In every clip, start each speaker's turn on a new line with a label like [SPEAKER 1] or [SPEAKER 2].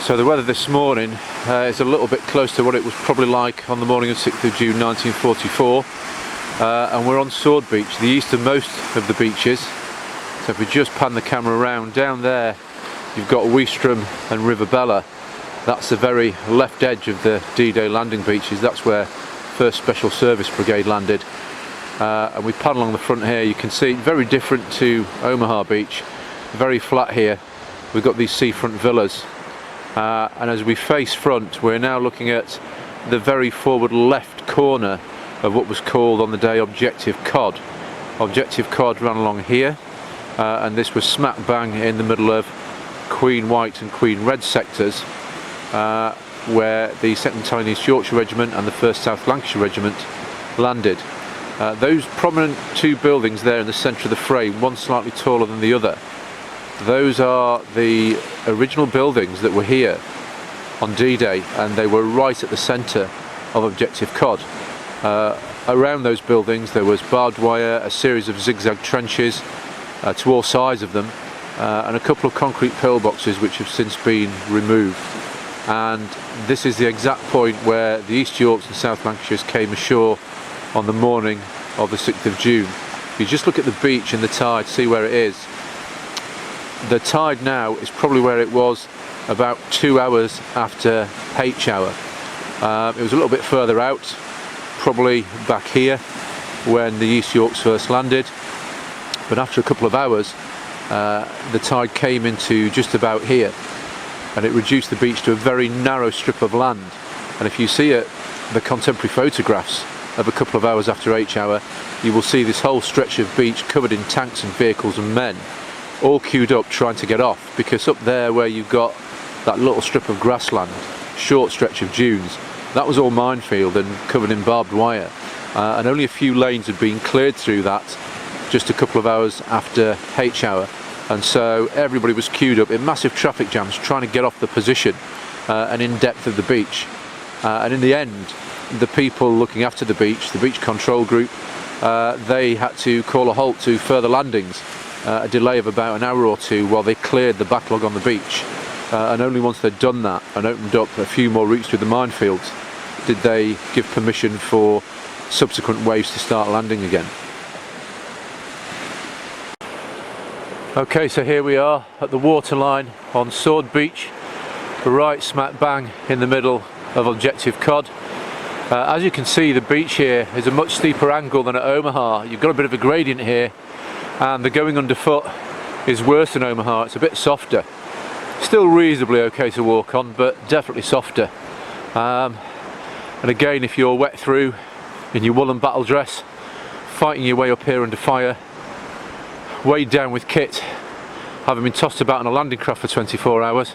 [SPEAKER 1] So the weather this morning is a little bit close to what it was probably like on the morning of 6th of June 1944, and we're on Sword Beach, the easternmost of the beaches. So if we just pan the camera around, down there you've got Weestrom and River Bella. That's the very left edge of the D-Day landing beaches. That's where 1st Special Service Brigade landed. And we pan along the front here, you can see very different to Omaha Beach, very flat here. We've got these seafront villas. And as we face front, we're now looking at the very forward left corner of what was called on the day Objective Cod. Objective Cod ran along here, and this was smack bang in the middle of Queen White and Queen Red sectors, where the 2nd Battalion East Yorkshire Regiment and the 1st South Lancashire Regiment landed. Those prominent two buildings there in the centre of the frame, one slightly taller than the other, those are the original buildings that were here on D-Day, and they were right at the centre of Objective Cod. Around those buildings there was barbed wire, a series of zigzag trenches to all sides of them, and a couple of concrete pillboxes which have since been removed. And this is the exact point where the East Yorks and South Lancashires came ashore on the morning of the 6th of June. If you just look at the beach and the tide, see where it is. The tide now is probably where it was about 2 hours after H hour. It was a little bit further out, probably back here when the East Yorks first landed, but after a couple of hours the tide came into just about here, and it reduced the beach to a very narrow strip of land. And if you see the contemporary photographs of a couple of hours after H hour, you will see this whole stretch of beach covered in tanks and vehicles and men, all queued up trying to get off, because up there where you've got that little strip of grassland, short stretch of dunes, that was all minefield and covered in barbed wire, and only a few lanes had been cleared through that just a couple of hours after H hour, and so everybody was queued up in massive traffic jams trying to get off the position and in depth of the beach. And in the end, the people looking after the beach control group, they had to call a halt to further landings, a delay of about an hour or two while they cleared the backlog on the beach, and only once they'd done that and opened up a few more routes through the minefields did they give permission for subsequent waves to start landing again. Okay, so here we are at the waterline on Sword Beach, right smack bang in the middle of Objective Cod. As you can see, the beach here is a much steeper angle than at Omaha. You've got a bit of a gradient here, and the going underfoot is worse than Omaha. It's a bit softer, still reasonably okay to walk on, but definitely softer. And again, if you're wet through in your woolen battle dress, fighting your way up here under fire, weighed down with kit, having been tossed about on a landing craft for 24 hours,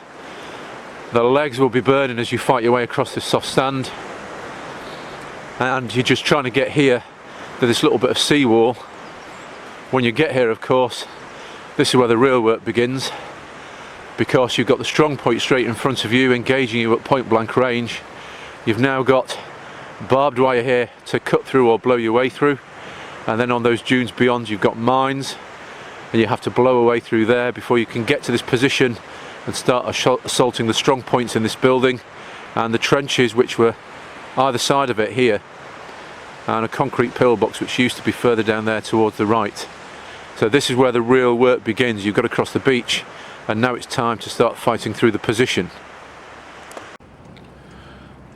[SPEAKER 1] the legs will be burning as you fight your way across this soft sand, and you're just trying to get here to this little bit of seawall. When you get here, of course, this is where the real work begins, because you've got the strong point straight in front of you, engaging you at point blank range. You've now got barbed wire here to cut through or blow your way through, and then on those dunes beyond you've got mines, and you have to blow away through there before you can get to this position and start assaulting the strong points in this building and the trenches which were either side of it here, and a concrete pillbox which used to be further down there towards the right. So this is where the real work begins. You've got to cross the beach, and now it's time to start fighting through the position.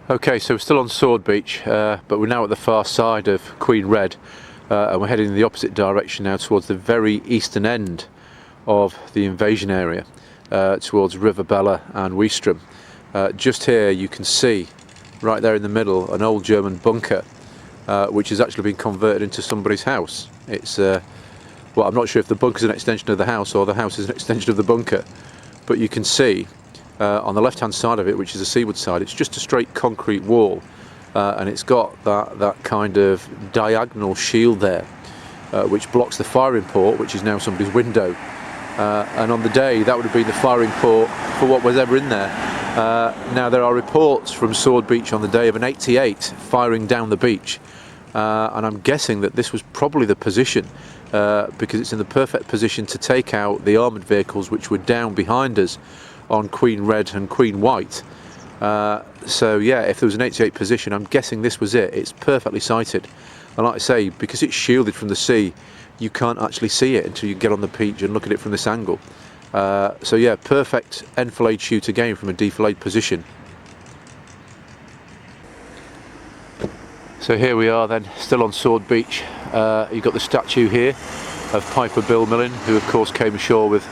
[SPEAKER 1] Okay, so we're still on Sword Beach, but we're now at the far side of Queen Red, and we're heading in the opposite direction now towards the very eastern end of the invasion area, towards River Bella and Weestrom. Just here you can see, right there in the middle, an old German bunker, which has actually been converted into somebody's house. It's well, I'm not sure if the bunker is an extension of the house or the house is an extension of the bunker, but you can see on the left hand side of it, which is the seaward side, it's just a straight concrete wall, and it's got that kind of diagonal shield there, which blocks the firing port, which is now somebody's window. And on the day that would have been the firing port for what was ever in there. Now there are reports from Sword Beach on the day of an 88 firing down the beach, and I'm guessing that this was probably the position, because it's in the perfect position to take out the armoured vehicles which were down behind us on Queen Red and Queen White. So yeah, if there was an 88 position, I'm guessing this was it. It's perfectly sighted, and like I say, because it's shielded from the sea, you can't actually see it until you get on the beach and look at it from this angle. So yeah, perfect enfilade shoot again from a defilade position. So here we are then, still on Sword Beach. You've got the statue here of Piper Bill Millen, who of course came ashore with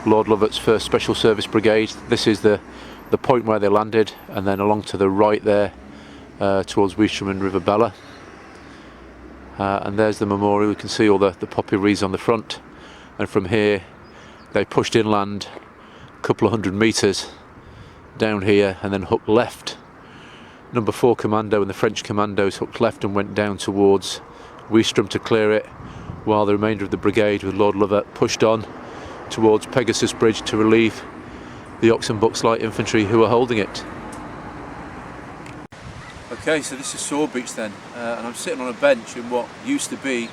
[SPEAKER 1] Lord Lovat's 1st Special Service Brigade. This is the point where they landed, and then along to the right there towards Weestrim and River Bella. And there's the memorial. We can see all the poppy wreaths on the front, and from here they pushed inland a couple of 100 metres down here and then hooked left. Number 4 Commando and the French commandos hooked left and went down towards Weestrim to clear it, while the remainder of the brigade with Lord Lovat pushed on towards Pegasus Bridge to relieve the Oxon Bucks Light Infantry who were holding it. Okay, so this is Sword Beach then, and I'm sitting on a bench in what used to be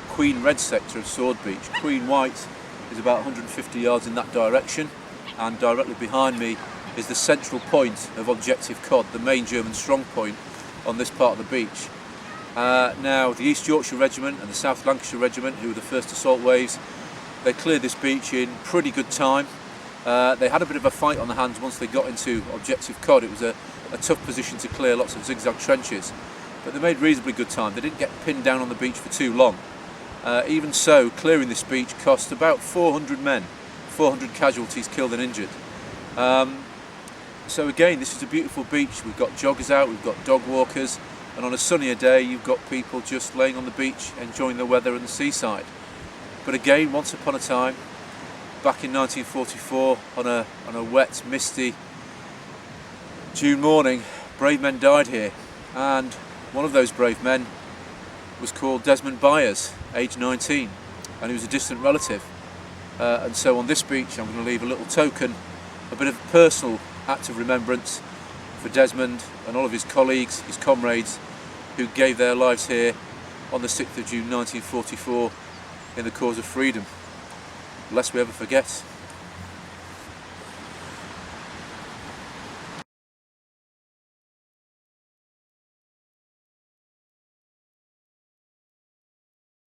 [SPEAKER 1] Queen Red sector of Sword Beach. Queen White is about 150 yards in that direction, and directly behind me is the central point of Objective Cod, the main German strong point on this part of the beach. Now the East Yorkshire Regiment and the South Lancashire Regiment, who were the first assault waves, they cleared this beach in pretty good time. They had a bit of a fight on the hands once they got into Objective Cod. It was a tough position to clear, lots of zigzag trenches, but they made reasonably good time. They didn't get pinned down on the beach for too long. Even so, clearing this beach cost about 400 men, 400 casualties killed and injured. So again, this is a beautiful beach. We've got joggers out, we've got dog walkers, and on a sunnier day you've got people just laying on the beach enjoying the weather and the seaside. But again, once upon a time, back in 1944, on a wet, misty June morning, brave men died here, and one of those brave men was called Desmond Byers, aged 19, and he was a distant relative. And so on this beach I'm going to leave a little token, a bit of a personal act of remembrance for Desmond and all of his colleagues, his comrades, who gave their lives here on the 6th of June 1944 in the cause of freedom, lest we ever forget.